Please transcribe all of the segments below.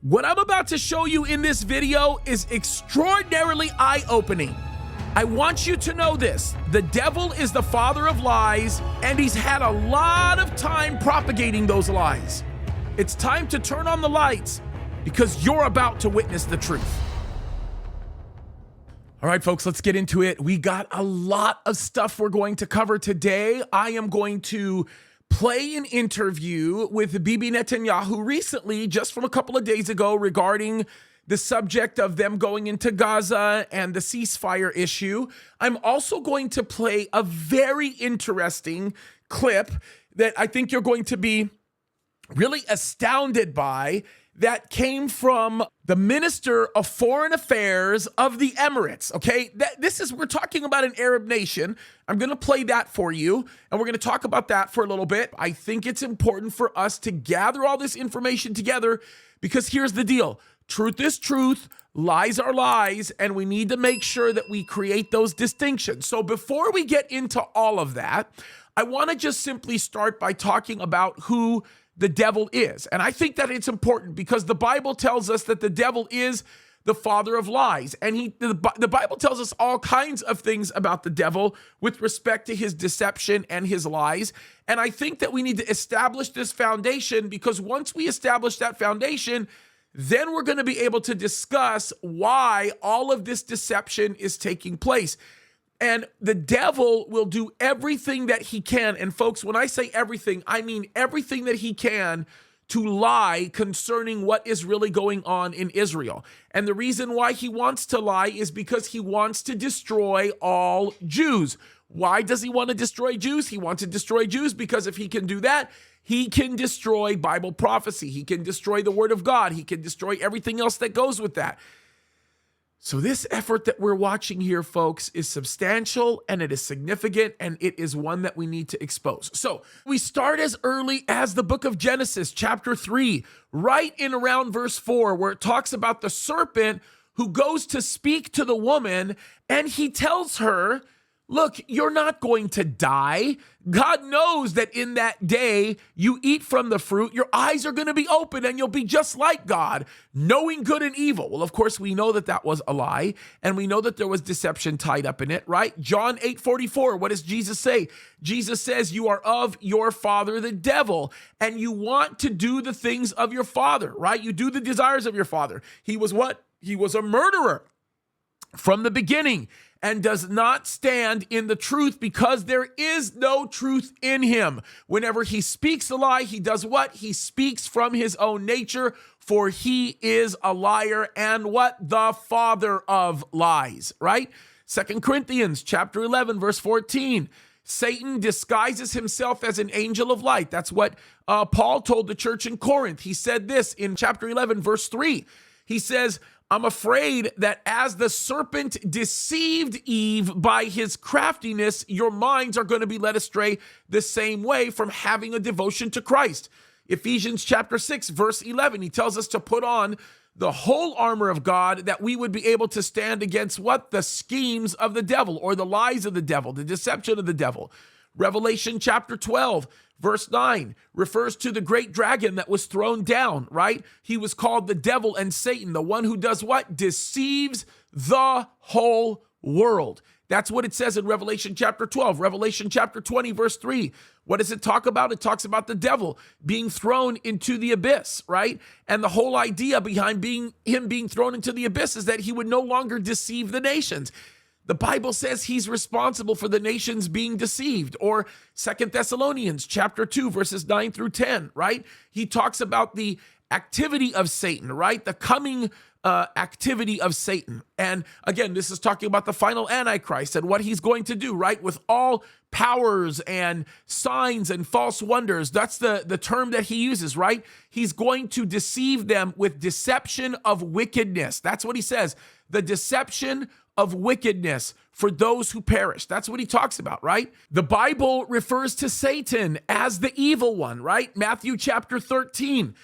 What I'm about to show you in this video is extraordinarily eye-opening. I want you to know this. The devil is the father of lies, and he's had a lot of time propagating those lies. It's time to turn on the lights because you're about to witness the truth. All right, folks, let's get into it. We got a lot of stuff we're going to cover today. I am going to play an interview with Bibi Netanyahu recently, just from a couple of days ago, regarding the subject of them going into Gaza and the ceasefire issue. I'm also going to play a very interesting clip that I think you're going to be really astounded by, that came from the Minister of Foreign Affairs of the Emirates, okay? We're talking about an Arab nation. I'm going to play that for you, and we're going to talk about that for a little bit. I think it's important for us to gather all this information together because here's the deal. Truth is truth, lies are lies, and we need to make sure that we create those distinctions. So before we get into all of that, I want to just simply start by talking about who the devil is. And I think that it's important because the Bible tells us that the devil is the father of lies. And the Bible tells us all kinds of things about the devil with respect to his deception and his lies. And I think that we need to establish this foundation, because once we establish that foundation, then we're going to be able to discuss why all of this deception is taking place. And the devil will do everything that he can. And folks, when I say everything, I mean everything that he can to lie concerning what is really going on in Israel. And the reason why he wants to lie is because he wants to destroy all Jews. Why does he want to destroy Jews? He wants to destroy Jews because if he can do that, he can destroy Bible prophecy. He can destroy the word of God. He can destroy everything else that goes with that. So this effort that we're watching here, folks, is substantial and it is significant, and it is one that we need to expose. So we start as early as the book of Genesis, chapter 3, right in around verse 4, where it talks about the serpent who goes to speak to the woman, and he tells her, look, you're not going to die. God knows that in that day you eat from the fruit, your eyes are going to be open and you'll be just like God, knowing good and evil. Well, of course, we know that that was a lie, and we know that there was deception tied up in it, right? John 8:44, what does Jesus say? Jesus says, you are of your father, the devil, and you want to do the things of your father, right? You do the desires of your father. He was what? He was a murderer from the beginning, and does not stand in the truth because there is no truth in him. Whenever he speaks a lie, he does what? He speaks from his own nature, for he is a liar and what? The father of lies, right? 2 Corinthians chapter 11, verse 14. Satan disguises himself as an angel of light. That's what Paul told the church in Corinth. He said this in chapter 11, verse 3. He says, I'm afraid that as the serpent deceived Eve by his craftiness, your minds are going to be led astray the same way from having a devotion to Christ. Ephesians chapter 6, verse 11, he tells us to put on the whole armor of God that we would be able to stand against what? The schemes of the devil, or the lies of the devil, the deception of the devil. Revelation chapter 12, verse 9 refers to the great dragon that was thrown down, right? He was called the devil and Satan, the one who does what? Deceives the whole world. That's what it says in Revelation chapter 12. Revelation chapter 20, verse 3. What does it talk about? It talks about the devil being thrown into the abyss, right? And the whole idea behind him being thrown into the abyss is that he would no longer deceive the nations. The Bible says he's responsible for the nations being deceived. Or 2 Thessalonians chapter 2, verses 9 through 10, right? He talks about the activity of Satan, right? The coming activity of Satan. And again, this is talking about the final Antichrist and what he's going to do, right? With all powers and signs and false wonders. That's the term that he uses, right? He's going to deceive them with deception of wickedness. That's what he says. The deception of wickedness for those who perish. That's what he talks about, right? The Bible refers to Satan as the evil one, right? Matthew chapter 13,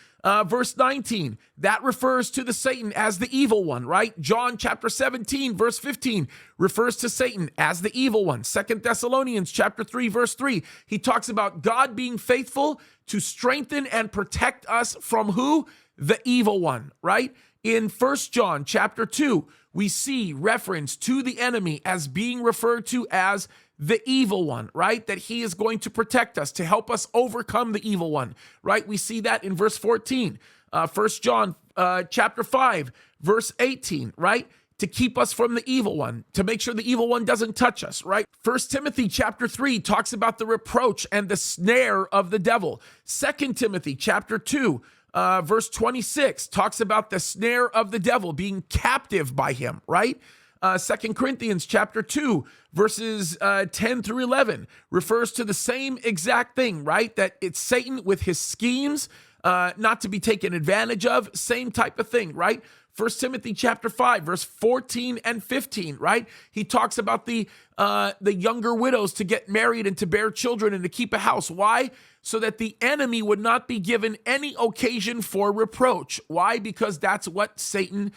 verse 19, that refers to the Satan as the evil one, right? John chapter 17, verse 15 refers to Satan as the evil one. 2 Thessalonians chapter 3, verse 3, he talks about God being faithful to strengthen and protect us from who? the evil one, right? In 1 John chapter 2, we see reference to the enemy as being referred to as the evil one, right? That he is going to protect us, to help us overcome the evil one, right? We see that in verse 14, 1 John chapter 5, verse 18, right? To keep us from the evil one, to make sure the evil one doesn't touch us, right? 1 Timothy chapter 3 talks about the reproach and the snare of the devil. 2 Timothy chapter 2, verse 26 talks about the snare of the devil, being captive by him, right? 2 Corinthians chapter 2, verses 10 through 11 refers to the same exact thing, right? That it's Satan with his schemes, not to be taken advantage of, same type of thing, right? 1 Timothy chapter 5, verse 14 and 15, right? He talks about the younger widows to get married and to bear children and to keep a house. Why? So that the enemy would not be given any occasion for reproach. Why? Because that's what Satan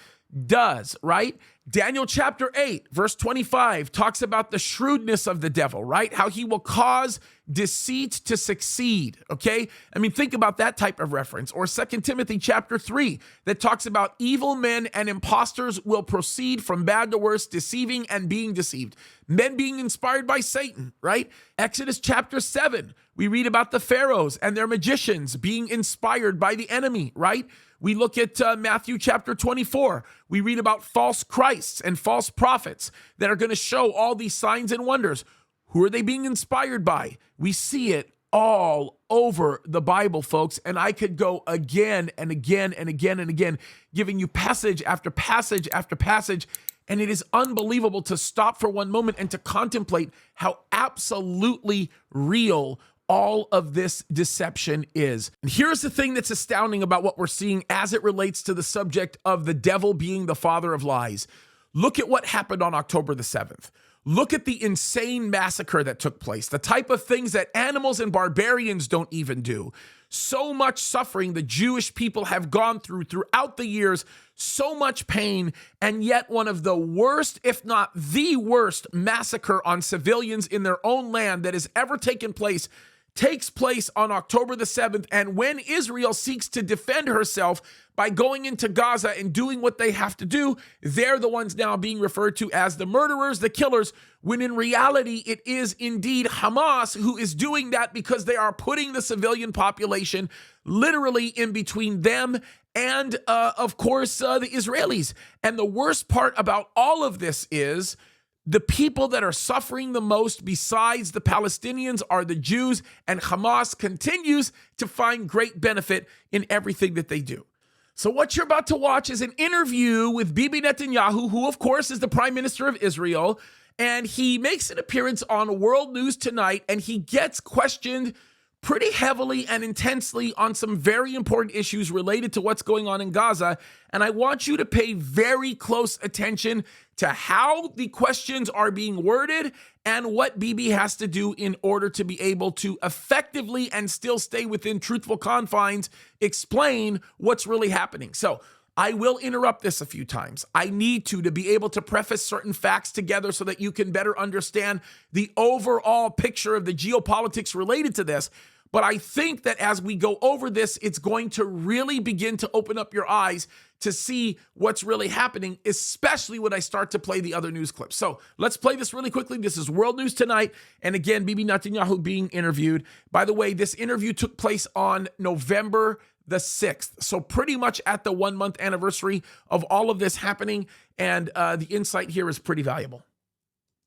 does, right? Daniel chapter 8, verse 25 talks about the shrewdness of the devil, right? How he will cause deceit to succeed, okay? I mean, think about that type of reference. Or 2 Timothy chapter 3 that talks about evil men and impostors will proceed from bad to worse, deceiving and being deceived. Men being inspired by Satan, right? Exodus chapter 7, we read about the pharaohs and their magicians being inspired by the enemy, right? We look at Matthew chapter 24. We read about false Christs and false prophets that are going to show all these signs and wonders. Who are they being inspired by? We see it all over the Bible, folks. And I could go again and again and again and again, giving you passage after passage after passage. And it is unbelievable to stop for one moment and to contemplate how absolutely real all of this deception is. And here's the thing that's astounding about what we're seeing as it relates to the subject of the devil being the father of lies. Look at what happened on October the 7th. Look at the insane massacre that took place, the type of things that animals and barbarians don't even do. So much suffering the Jewish people have gone through throughout the years, so much pain, and yet one of the worst, if not the worst, massacre on civilians in their own land that has ever taken place takes place on October the 7th. And when Israel seeks to defend herself by going into Gaza and doing what they have to do, they're the ones now being referred to as the murderers, the killers, when in reality, it is indeed Hamas who is doing that because they are putting the civilian population literally in between them and, of course, the Israelis. And the worst part about all of this is the people that are suffering the most besides the Palestinians are the Jews, and Hamas continues to find great benefit in everything that they do. So what you're about to watch is an interview with Bibi Netanyahu, who of course is the Prime Minister of Israel, and he makes an appearance on World News Tonight, and he gets questioned pretty heavily and intensely on some very important issues related to what's going on in Gaza. And I want you to pay very close attention to how the questions are being worded and what Bibi has to do in order to be able to effectively and still stay within truthful confines, explain what's really happening. So I will interrupt this a few times. I need to be able to preface certain facts together so that you can better understand the overall picture of the geopolitics related to this. But I think that as we go over this, it's going to really begin to open up your eyes to see what's really happening, especially when I start to play the other news clips. So let's play this really quickly. This is World News Tonight. And again, Bibi Netanyahu being interviewed. By the way, this interview took place on November the 6th. So pretty much at the 1 month anniversary of all of this happening. And the insight here is pretty valuable.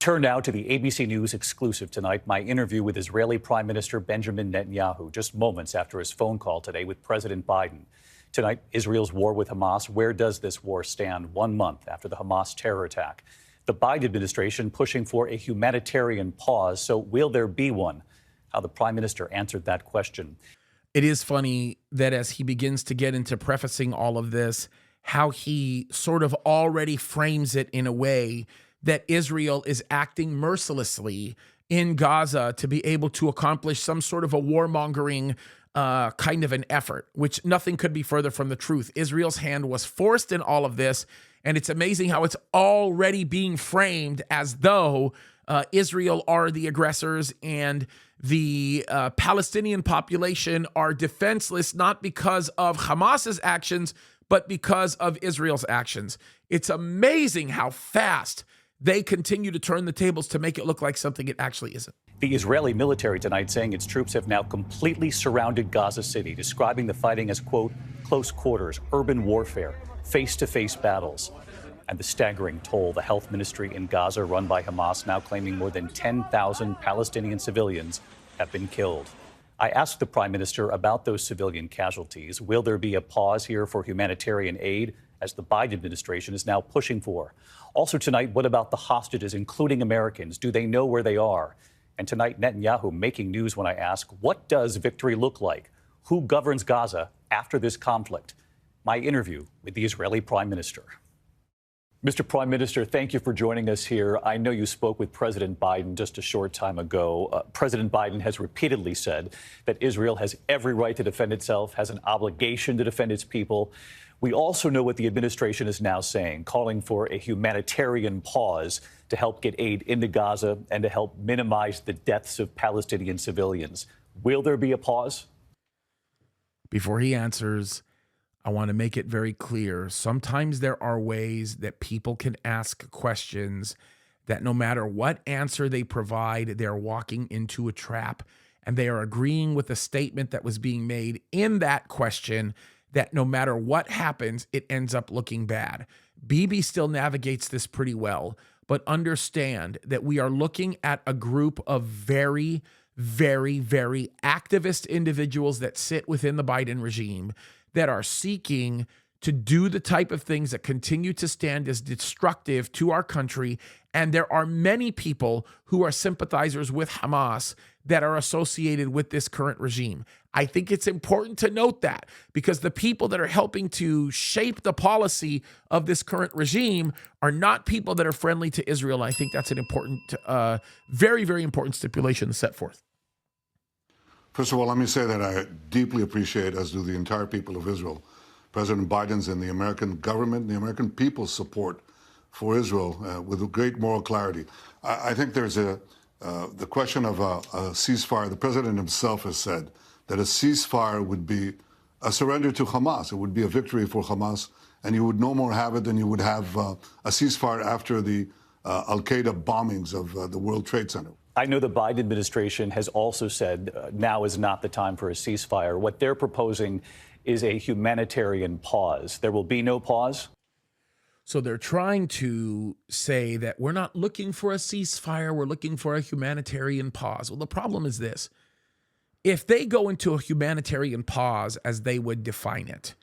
Turn now to the ABC News exclusive tonight, my interview with Israeli Prime Minister Benjamin Netanyahu, just moments after his phone call today with President Biden. Tonight, Israel's war with Hamas. Where does this war stand 1 month after the Hamas terror attack? The Biden administration pushing for a humanitarian pause. So will there be one? How the Prime Minister answered that question. It is funny that as he begins to get into prefacing all of this, how he sort of already frames it in a way that Israel is acting mercilessly in Gaza to be able to accomplish some sort of a warmongering kind of an effort, which nothing could be further from the truth. Israel's hand was forced in all of this, and it's amazing how it's already being framed as though Israel are the aggressors and the Palestinian population are defenseless, not because of Hamas's actions, but because of Israel's actions. It's amazing how fast they continue to turn the tables to make it look like something it actually isn't. The Israeli military tonight saying its troops have now completely surrounded Gaza City, describing the fighting as, quote, close quarters, urban warfare, face-to-face battles. And the staggering toll, the health ministry in Gaza, run by Hamas, now claiming more than 10,000 Palestinian civilians have been killed. I asked the Prime Minister about those civilian casualties. Will there be a pause here for humanitarian aid, as the Biden administration is now pushing for? Also tonight, what about the hostages, including Americans? Do they know where they are? And tonight, Netanyahu making news when I ask, what does victory look like? Who governs Gaza after this conflict? My interview with the Israeli Prime Minister. Mr. Prime Minister, thank you for joining us here. I know you spoke with President Biden just a short time ago. President Biden has repeatedly said that Israel has every right to defend itself, has an obligation to defend its people. We also know what the administration is now saying, calling for a humanitarian pause to help get aid into Gaza and to help minimize the deaths of Palestinian civilians. Will there be a pause? Before he answers, I want to make it very clear. Sometimes there are ways that people can ask questions that no matter what answer they provide, they're walking into a trap, and they are agreeing with a statement that was being made in that question that no matter what happens, it ends up looking bad. Bibi still navigates this pretty well, but understand that we are looking at a group of very, very, very activist individuals that sit within the Biden regime that are seeking to do the type of things that continue to stand as destructive to our country. And there are many people who are sympathizers with Hamas that are associated with this current regime. I think it's important to note that, because the people that are helping to shape the policy of this current regime are not people that are friendly to Israel. I think that's an important, very, very important stipulation to set forth. First of all, let me say that I deeply appreciate, as do the entire people of Israel, President Biden's and the American government, the American people's support for Israel with great moral clarity. I think there's the question of a ceasefire. The president himself has said that a ceasefire would be a surrender to Hamas. It would be a victory for Hamas, and you would no more have it than you would have a ceasefire after the Al-Qaeda bombings of the World Trade Center. I know the Biden administration has also said now is not the time for a ceasefire. What they're proposing is a humanitarian pause. There will be no pause? So they're trying to say that we're not looking for a ceasefire, we're looking for a humanitarian pause. Well, the problem is this. If they go into a humanitarian pause, as they would define it,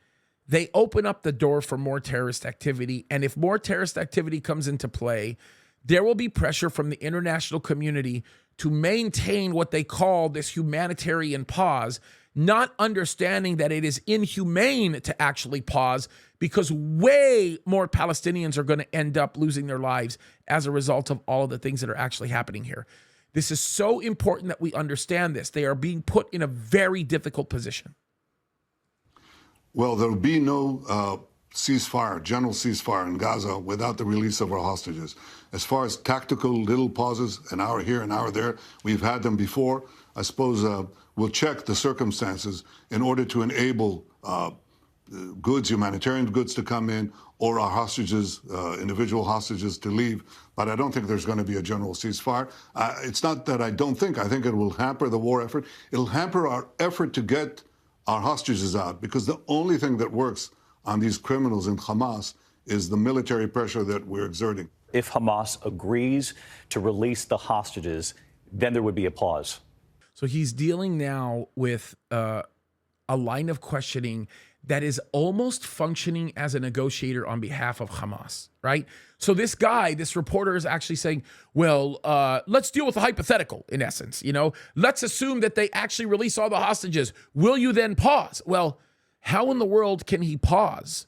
they open up the door for more terrorist activity. And if more terrorist activity comes into play, there will be pressure from the international community to maintain what they call this humanitarian pause, not understanding that it is inhumane to actually pause, because way more Palestinians are going to end up losing their lives as a result of all of the things that are actually happening here. This is so important that we understand this. They are being put in a very difficult position. Well, there will be no ceasefire, general ceasefire in Gaza without the release of our hostages. As far as tactical little pauses, an hour here, an hour there, we've had them before. I suppose we'll check the circumstances in order to enable goods, humanitarian goods to come in, or our hostages, individual hostages to leave. But I don't think there's going to be a general ceasefire. It's not that I don't think. I think it will hamper the war effort. It'll hamper our effort to get our hostages out, because the only thing that works on these criminals in Hamas is the military pressure that we're exerting. If Hamas agrees to release the hostages, then there would be a pause. So he's dealing now with a line of questioning that is almost functioning as a negotiator on behalf of Hamas, right? So this guy, this reporter, is actually saying, well, let's deal with the hypothetical, in essence. You know, let's assume that they actually release all the hostages. Will you then pause? Well, how in the world can he pause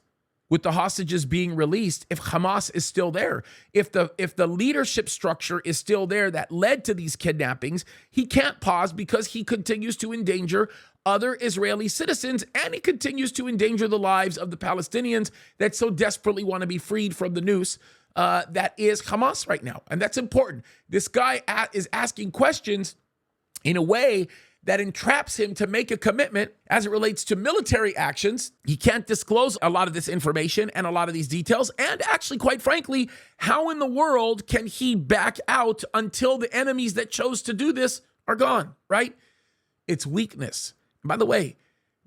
with the hostages being released if Hamas is still there? If the leadership structure is still there that led to these kidnappings, he can't pause, because he continues to endanger other Israeli citizens, and he continues to endanger the lives of the Palestinians that so desperately want to be freed from the noose that is Hamas right now. And that's important. This guy is asking questions in a way that entraps him to make a commitment as it relates to military actions. He can't disclose a lot of this information and a lot of these details. And actually, quite frankly, how in the world can he back out until the enemies that chose to do this are gone, right? It's weakness. And by the way,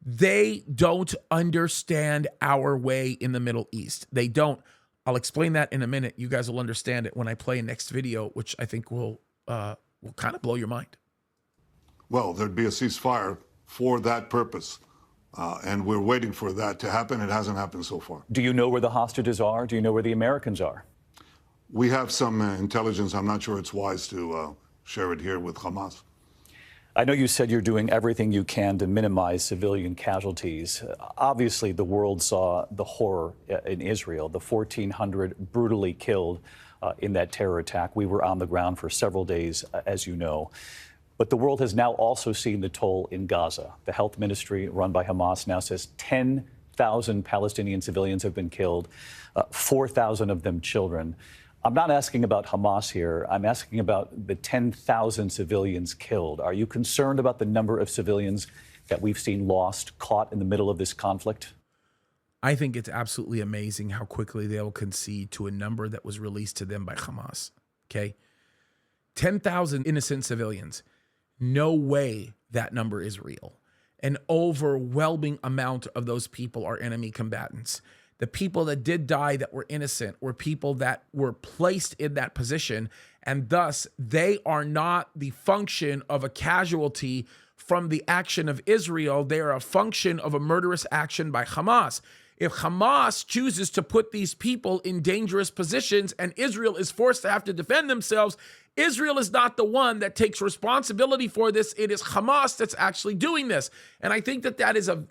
they don't understand our way in the Middle East. They don't. I'll explain that in a minute. You guys will understand it when I play next video, which I think will kind of blow your mind. Well, there'd be a ceasefire for that purpose. And we're waiting for that to happen. It hasn't happened so far. Do you know where the hostages are? Do you know where the Americans are? We have some intelligence. I'm not sure it's wise to share it here with Hamas. I know you said you're doing everything you can to minimize civilian casualties. Obviously, the world saw the horror in Israel, the 1,400 brutally killed in that terror attack. We were on the ground for several days, as you know. But the world has now also seen the toll in Gaza. The health ministry run by Hamas now says 10,000 Palestinian civilians have been killed, 4,000 of them children. I'm not asking about Hamas here. I'm asking about the 10,000 civilians killed. Are you concerned about the number of civilians that we've seen lost, caught in the middle of this conflict? I think it's absolutely amazing how quickly they'll concede to a number that was released to them by Hamas, okay? 10,000 innocent civilians. No way that number is real. An overwhelming amount of those people are enemy combatants. The people that did die that were innocent were people that were placed in that position, and thus they are not the function of a casualty from the action of Israel. They are a function of a murderous action by Hamas. If Hamas chooses to put these people in dangerous positions and Israel is forced to have to defend themselves, Israel is not the one that takes responsibility for this. It is Hamas that's actually doing this. And I think that that is an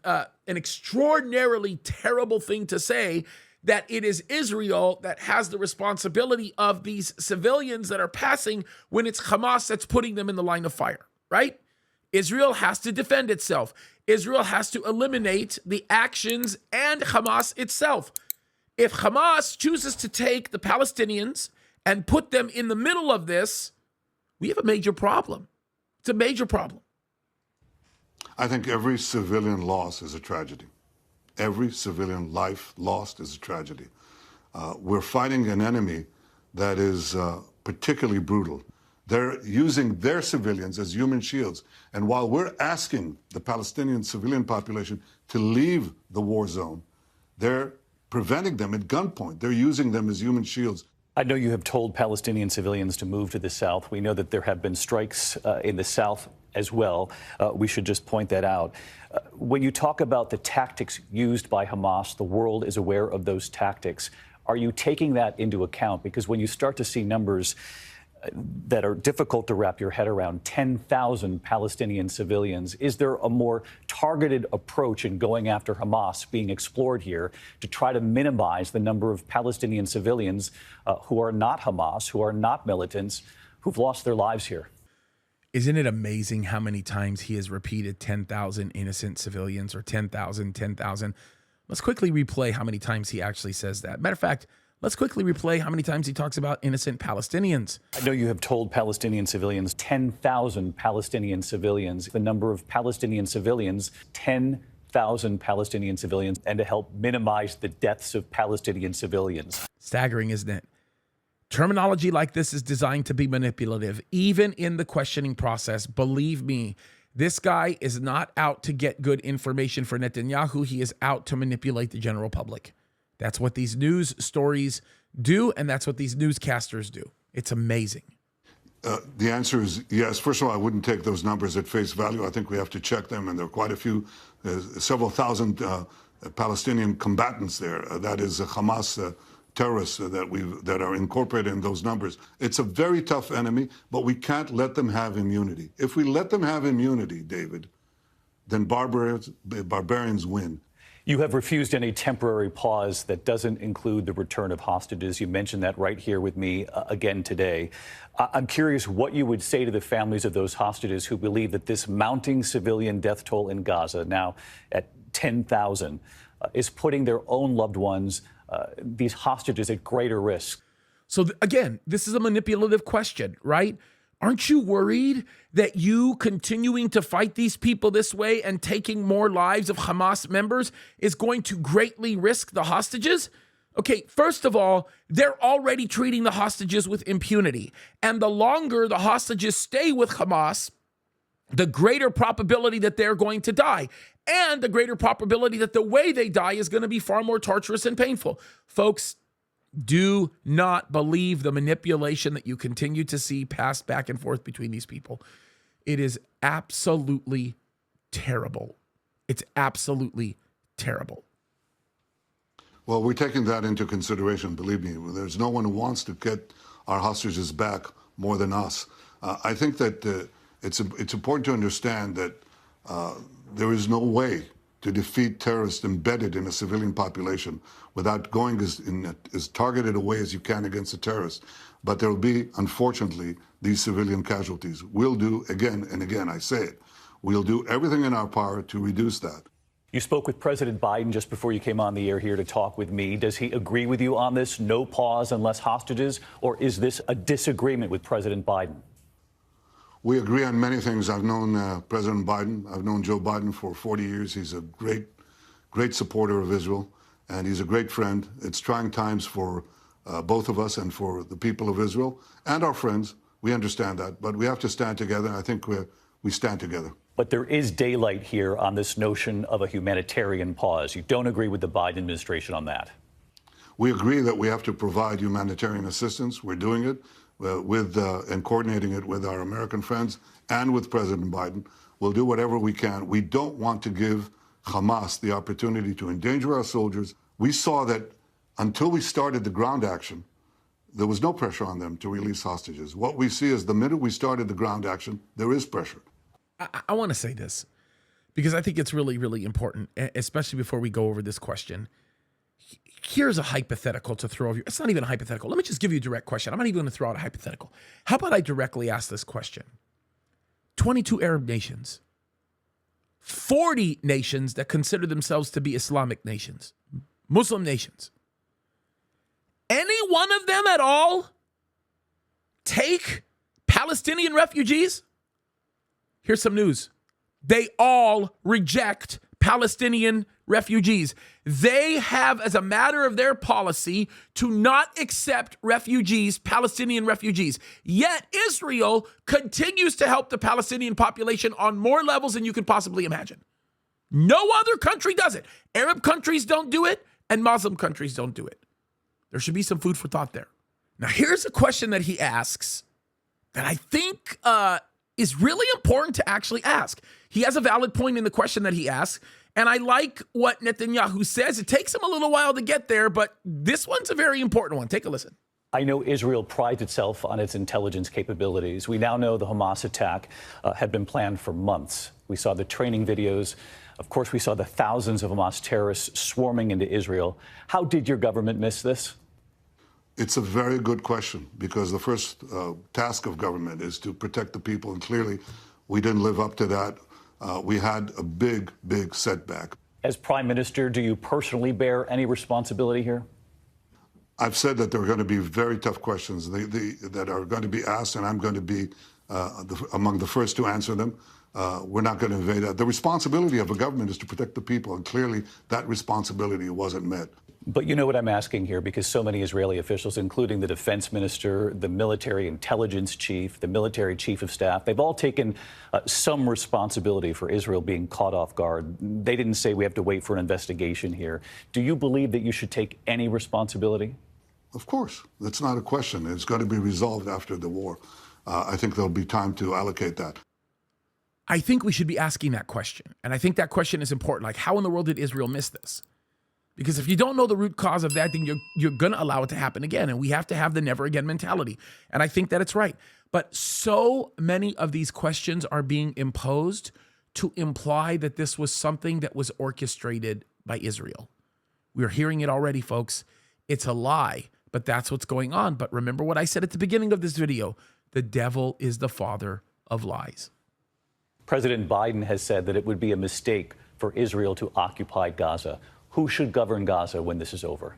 extraordinarily terrible thing to say, that it is Israel that has the responsibility of these civilians that are passing when it's Hamas that's putting them in the line of fire, right? Israel has to defend itself. Israel has to eliminate the actions and Hamas itself. If Hamas chooses to take the Palestinians and put them in the middle of this, we have a major problem. It's a major problem. I think every civilian loss is a tragedy. Every civilian life lost is a tragedy. We're fighting an enemy that is particularly brutal. They're using their civilians as human shields. And while we're asking the Palestinian civilian population to leave the war zone, they're preventing them at gunpoint. They're using them as human shields. I know you have told Palestinian civilians to move to the south. We know that there have been strikes in the south as well. We should just point that out. When you talk about the tactics used by Hamas, the world is aware of those tactics. Are you taking that into account? Because when you start to see numbers that are difficult to wrap your head around, 10,000 Palestinian civilians, is there a more targeted approach in going after Hamas being explored here to try to minimize the number of Palestinian civilians who are not Hamas, who are not militants, who've lost their lives here? Isn't it amazing how many times he has repeated 10,000 innocent civilians or 10,000, 10,000? Let's quickly replay how many times he actually says that. Matter of fact, let's quickly replay how many times he talks about innocent Palestinians. I know you have told Palestinian civilians, 10,000 Palestinian civilians, the number of Palestinian civilians, 10,000 Palestinian civilians, and to help minimize the deaths of Palestinian civilians. Staggering, isn't it? Terminology like this is designed to be manipulative, even in the questioning process. Believe me, this guy is not out to get good information for Netanyahu. He is out to manipulate the general public. That's what these news stories do, and that's what these newscasters do. It's amazing. The answer is yes. First of all, I wouldn't take those numbers at face value. I think we have to check them, and there are quite a few, several thousand Palestinian combatants there. That is Hamas terrorists that are incorporated in those numbers. It's a very tough enemy, but we can't let them have immunity. If we let them have immunity, David, then barbarians win. You have refused any temporary pause that doesn't include the return of hostages. You mentioned that right here with me again today. I'm curious what you would say to the families of those hostages who believe that this mounting civilian death toll in Gaza, now at 10,000, is putting their own loved ones, these hostages, at greater risk. So again, this is a manipulative question, right? Aren't you worried that you continuing to fight these people this way and taking more lives of Hamas members is going to greatly risk the hostages? Okay, first of all, they're already treating the hostages with impunity. And the longer the hostages stay with Hamas, the greater probability that they're going to die. And the greater probability that the way they die is going to be far more torturous and painful. Folks, do not believe the manipulation that you continue to see passed back and forth between these people. It is absolutely terrible. It's absolutely terrible. Well, we're taking that into consideration, believe me. There's no one who wants to get our hostages back more than us. I think that it's important to understand that there is no way to defeat terrorists embedded in a civilian population without going as targeted a way as you can against the terrorists. But there will be, unfortunately, these civilian casualties. We'll do, again and again, I say it, we'll do everything in our power to reduce that. You spoke with President Biden just before you came on the air here to talk with me. Does he agree with you on this, no pause and less hostages, or is this a disagreement with President Biden? We agree on many things. I've known President Biden. I've known Joe Biden for 40 years. He's a great supporter of Israel, and he's a great friend. It's trying times for both of us and for the people of Israel and our friends. We understand that, but we have to stand together, and I think we stand together. But there is daylight here on this notion of a humanitarian pause. You don't agree with the Biden administration on that? We agree that we have to provide humanitarian assistance. We're doing it and coordinating it with our American friends and with President Biden. We'll do whatever we can. We don't want to give Hamas the opportunity to endanger our soldiers. We saw that until we started the ground action, there was no pressure on them to release hostages. What we see is the minute we started the ground action, there is pressure. I want to say this because I think it's really, really important, especially before we go over this question. Here's a hypothetical to throw over you. It's not even a hypothetical. Let me just give you a direct question. I'm not even going to throw out a hypothetical. How about I directly ask this question? 22 Arab nations, 40 nations that consider themselves to be Islamic nations, Muslim nations. Any one of them at all take Palestinian refugees? Here's some news. They all reject Palestinian refugees. They have, as a matter of their policy, to not accept refugees, Palestinian refugees. Yet Israel continues to help the Palestinian population on more levels than you could possibly imagine. No other country does it. Arab countries don't do it, and Muslim countries don't do it. There should be some food for thought there. Now, here's a question that he asks that I think is really important to actually ask. He has a valid point in the question that he asks, and I like what Netanyahu says. It takes him a little while to get there, but this one's a very important one. Take a listen. I know Israel prides itself on its intelligence capabilities. We now know the Hamas attack had been planned for months. We saw the training videos. Of course, we saw the thousands of Hamas terrorists swarming into Israel. How did your government miss this? It's a very good question because the first task of government is to protect the people, and clearly we didn't live up to that. We had a big, big setback. As Prime Minister, do you personally bear any responsibility here? I've said that there are going to be very tough questions that are going to be asked, and I'm going to be among the first to answer them. We're not going to evade that. The responsibility of a government is to protect the people, and clearly that responsibility wasn't met. But you know what I'm asking here, because so many Israeli officials, including the defense minister, the military intelligence chief, the military chief of staff, they've all taken some responsibility for Israel being caught off guard. They didn't say we have to wait for an investigation here. Do you believe that you should take any responsibility? Of course. That's not a question. It's going to be resolved after the war. I think there'll be time to allocate that. I think we should be asking that question. And I think that question is important. Like, how in the world did Israel miss this? Because if you don't know the root cause of that, then you're going to allow it to happen again. And we have to have the never again mentality. And I think that it's right. But so many of these questions are being imposed to imply that this was something that was orchestrated by Israel. We're hearing it already, folks. It's a lie, but that's what's going on. But remember what I said at the beginning of this video. The devil is the father of lies. President Biden has said that it would be a mistake for Israel to occupy Gaza. Who should govern Gaza when this is over?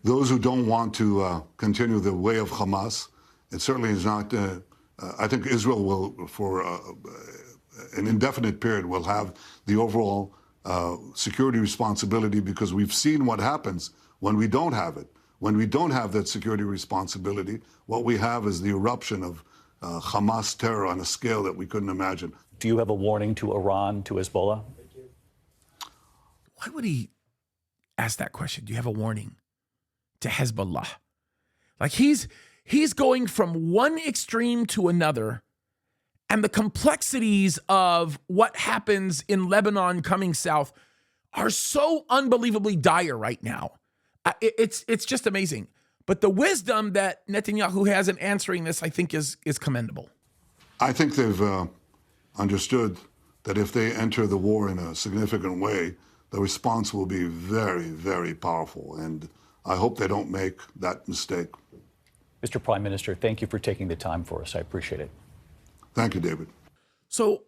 those who don't want to continue the way of Hamas, it certainly is not. I think Israel will, for an indefinite period, will have the overall security responsibility, because we've seen what happens when we don't have it. When we don't have that security responsibility, what we have is the eruption of Hamas terror on a scale that we couldn't imagine. Do you have a warning to Iran, to Hezbollah? Why would he ask that question? Do you have a warning to Hezbollah? Like he's going from one extreme to another, and the complexities of what happens in Lebanon coming south are so unbelievably dire right now. It's just amazing. But the wisdom that Netanyahu has in answering this, I think, is commendable. I think they've understood that if they enter the war in a significant way, the response will be very, very powerful. And I hope they don't make that mistake. Mr. Prime Minister, thank you for taking the time for us. I appreciate it. Thank you, David. So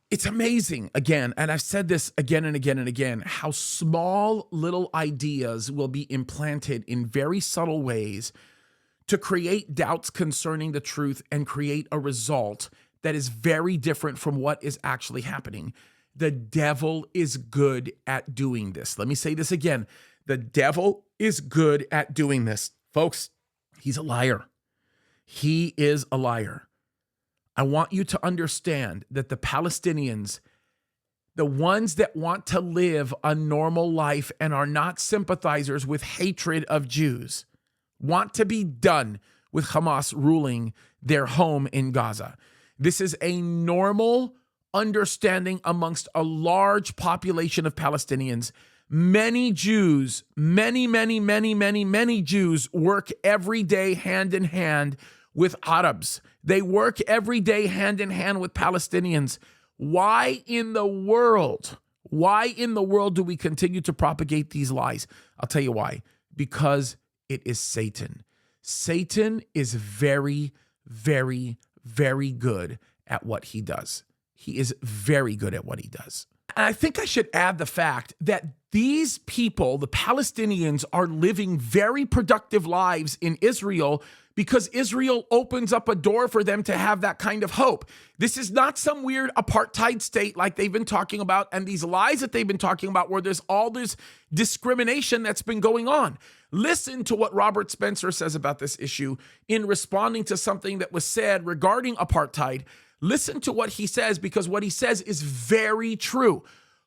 it's amazing, again, and I've said this again and again and again, how small little ideas will be implanted in very subtle ways to create doubts concerning the truth and create a result that is very different from what is actually happening. The devil is good at doing this. Let me say this again. The devil is good at doing this. Folks, he's a liar. He is a liar. I want you to understand that the Palestinians, the ones that want to live a normal life and are not sympathizers with hatred of Jews, want to be done with Hamas ruling their home in Gaza. This is a normal understanding amongst a large population of Palestinians. Many Jews, many Jews work every day hand in hand with Arabs. They work every day hand in hand with Palestinians. Why in the world do we continue to propagate these lies? I'll tell you why. Because it is Satan. Satan is very, very, very good at what he does. He is very good at what he does. And I think I should add the fact that these people, the Palestinians, are living very productive lives in Israel because Israel opens up a door for them to have that kind of hope. This is not some weird apartheid state like they've been talking about, and these lies that they've been talking about where there's all this discrimination that's been going on. Listen to what Robert Spencer says about this issue in responding to something that was said regarding apartheid. Listen to what he says, because what he says is very true.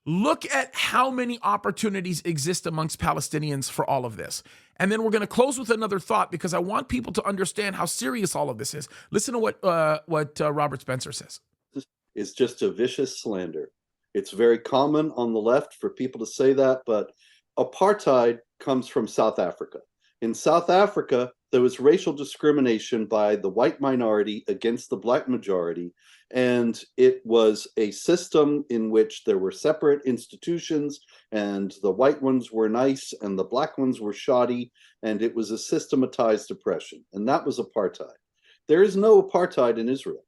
Look at how many opportunities exist amongst Palestinians for all of this. And then we're going to close with another thought, because I want people to understand how serious all of this is. Listen to what Robert Spencer says. It's just a vicious slander. It's very common on the left for people to say that, but apartheid comes from South Africa. In South Africa, there was racial discrimination by the white minority against the black majority, and it was a system in which there were separate institutions, and the white ones were nice and the black ones were shoddy, and it was a systematized oppression, and that was apartheid. There is no apartheid in Israel.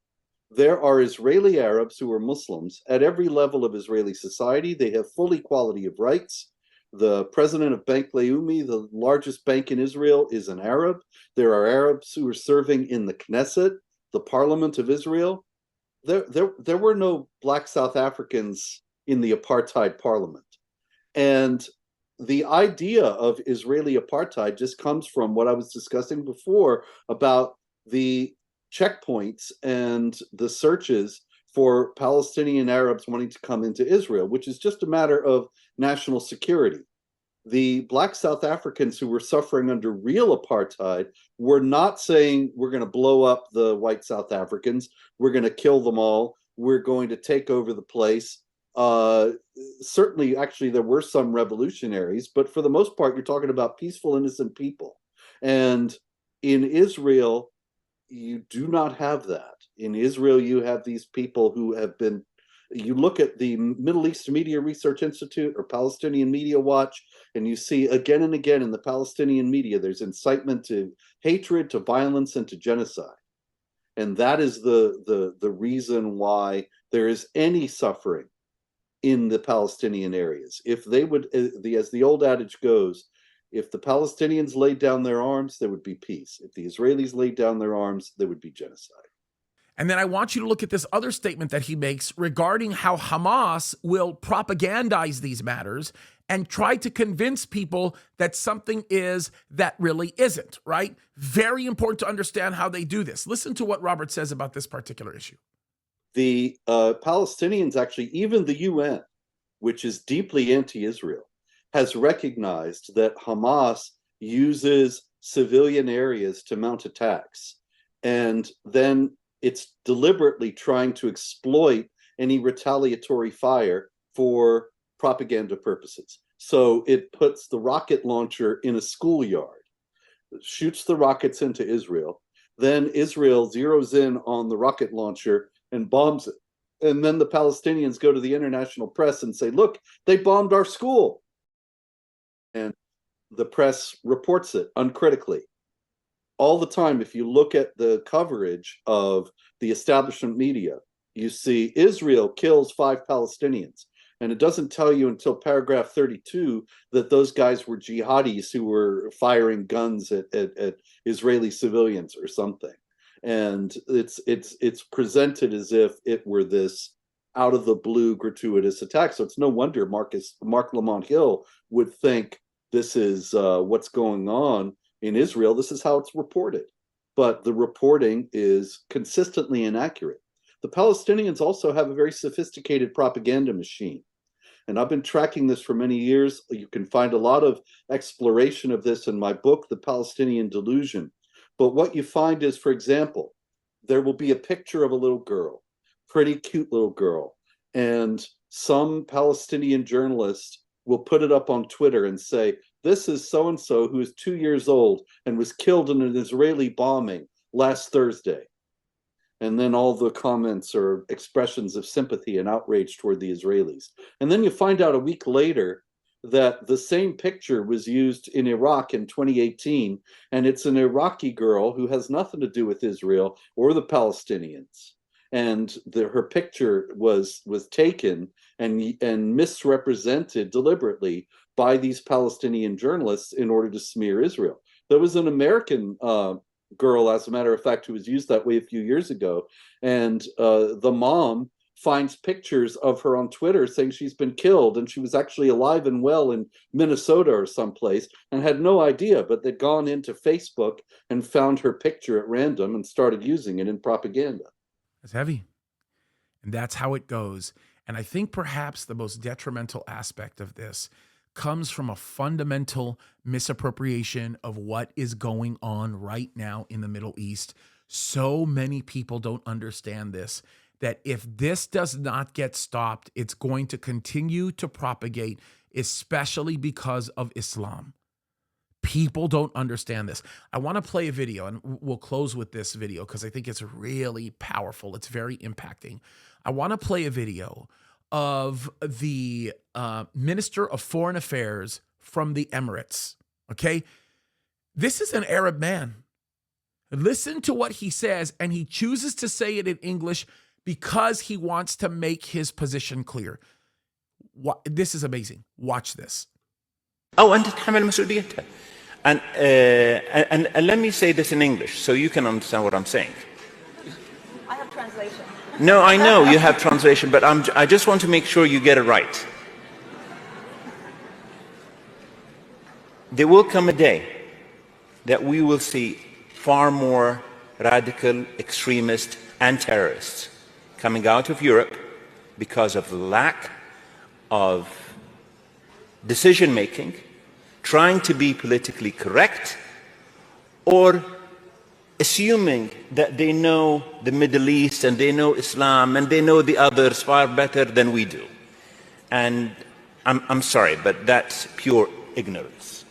There are Israeli Arabs who are Muslims at every level of Israeli society. They have full equality of rights. The president of Bank Leumi, the largest bank in Israel, is an Arab. There are Arabs who are serving in the Knesset, the parliament of Israel. There were no black South Africans in the apartheid parliament. And the idea of Israeli apartheid just comes from what I was discussing before about the checkpoints and the searches for Palestinian Arabs wanting to come into Israel, which is just a matter of national security. The black South Africans who were suffering under real apartheid were not saying, we're going to blow up the white South Africans, we're going to kill them all, we're going to take over the place. Certainly, actually, there were some revolutionaries, but for the most part, you're talking about peaceful, innocent people. And in Israel, you do not have that. In Israel, you have these people who have been, you look at the Middle East Media Research Institute or Palestinian Media Watch, and you see again and again in the Palestinian media, there's incitement to hatred, to violence, and to genocide. And that is the reason why there is any suffering in the Palestinian areas. If they would, as the old adage goes, If the Palestinians laid down their arms, there would be peace. If the Israelis laid down their arms, there would be genocide. And then I want you to look at this other statement that he makes regarding how Hamas will propagandize these matters and try to convince people that something is that really isn't, right? Very important to understand how they do this. Listen to what Robert says about this particular issue. The Palestinians, actually, even the UN, which is deeply anti-Israel, has recognized that Hamas uses civilian areas to mount attacks. And then it's deliberately trying to exploit any retaliatory fire for propaganda purposes. So it puts the rocket launcher in a schoolyard, shoots the rockets into Israel, then Israel zeroes in on the rocket launcher and bombs it. And then the Palestinians go to the international press and say, look, they bombed our school. And the press reports it uncritically. All the time, if you look at the coverage of the establishment media, you see Israel kills 5 Palestinians. And it doesn't tell you until paragraph 32 that those guys were jihadis who were firing guns at Israeli civilians or something. And it's presented as if it were this out of the blue gratuitous attack. So it's no wonder Mark Lamont Hill would think this is what's going on in Israel. This is how it's reported. But the reporting is consistently inaccurate. The Palestinians also have a very sophisticated propaganda machine. And I've been tracking this for many years. You can find a lot of exploration of this in my book, The Palestinian Delusion. But what you find is, for example, there will be a picture of a little girl, pretty cute little girl, and some Palestinian journalist will put it up on Twitter and say, this is so-and-so who is 2 years old and was killed in an Israeli bombing last Thursday. And then all the comments are expressions of sympathy and outrage toward the Israelis. And then you find out a week later that the same picture was used in Iraq in 2018, and it's an Iraqi girl who has nothing to do with Israel or the Palestinians. And her picture was taken and misrepresented deliberately by these Palestinian journalists in order to smear Israel. There was an American girl, as a matter of fact, who was used that way a few years ago, and the mom finds pictures of her on Twitter saying she's been killed, and she was actually alive and well in Minnesota or someplace, and had no idea, but they'd gone into Facebook and found her picture at random and started using it in propaganda. It's heavy. And that's how it goes. And I think perhaps the most detrimental aspect of this comes from a fundamental misappropriation of what is going on right now in the Middle East. So many people don't understand this, that if this does not get stopped, it's going to continue to propagate, especially because of Islam. People don't understand this. I want to play a video, and we'll close with this video because I think it's really powerful. It's very impacting. I want to play a video of the Minister of Foreign Affairs from the Emirates, okay? This is an Arab man. Listen to what he says, and he chooses to say it in English because he wants to make his position clear. This is amazing. Watch this. أو أنت تتحمل مسؤوليتها. And let me say this in English so you can understand what I'm saying. I have translation. No, I know you have translation, but I just want to make sure you get it right. There will come a day that we will see far more radical extremists and terrorists coming out of Europe because of the lack of decision-making, trying to be politically correct, or assuming that they know the Middle East and they know Islam and they know the others far better than we do. And I'm sorry, but that's pure ignorance.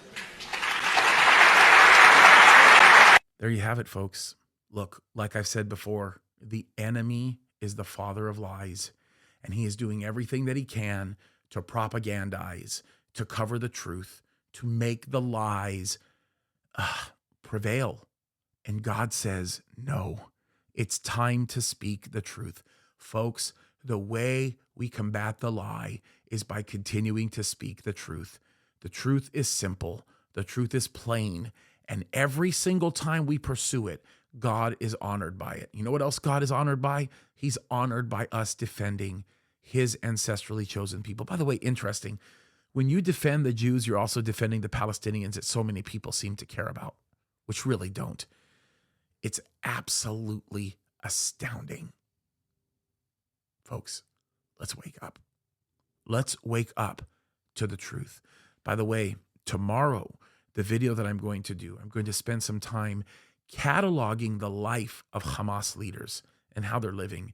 There you have it, folks. Look, like I've said before, the enemy is the father of lies, and he is doing everything that he can to propagandize, to cover the truth, to make the lies prevail. And God says, no, it's time to speak the truth. Folks, the way we combat the lie is by continuing to speak the truth. The truth is simple. The truth is plain. And every single time we pursue it, God is honored by it. You know what else God is honored by? He's honored by us defending his ancestrally chosen people. By the way, interesting. When you defend the Jews, you're also defending the Palestinians that so many people seem to care about, which really don't. It's absolutely astounding. Folks, let's wake up. Let's wake up to the truth. By the way, tomorrow, the video that I'm going to do, I'm going to spend some time cataloging the life of Hamas leaders and how they're living.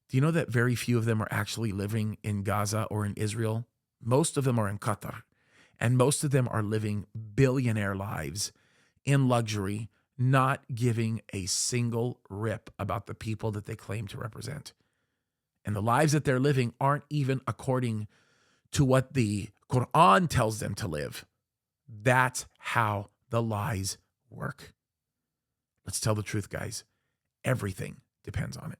Do you know that very few of them are actually living in Gaza or in Israel? Most of them are in Qatar, and most of them are living billionaire lives in luxury, not giving a single rip about the people that they claim to represent. And the lives that they're living aren't even according to what the Quran tells them to live. That's how the lies work. Let's tell the truth, guys. Everything depends on it.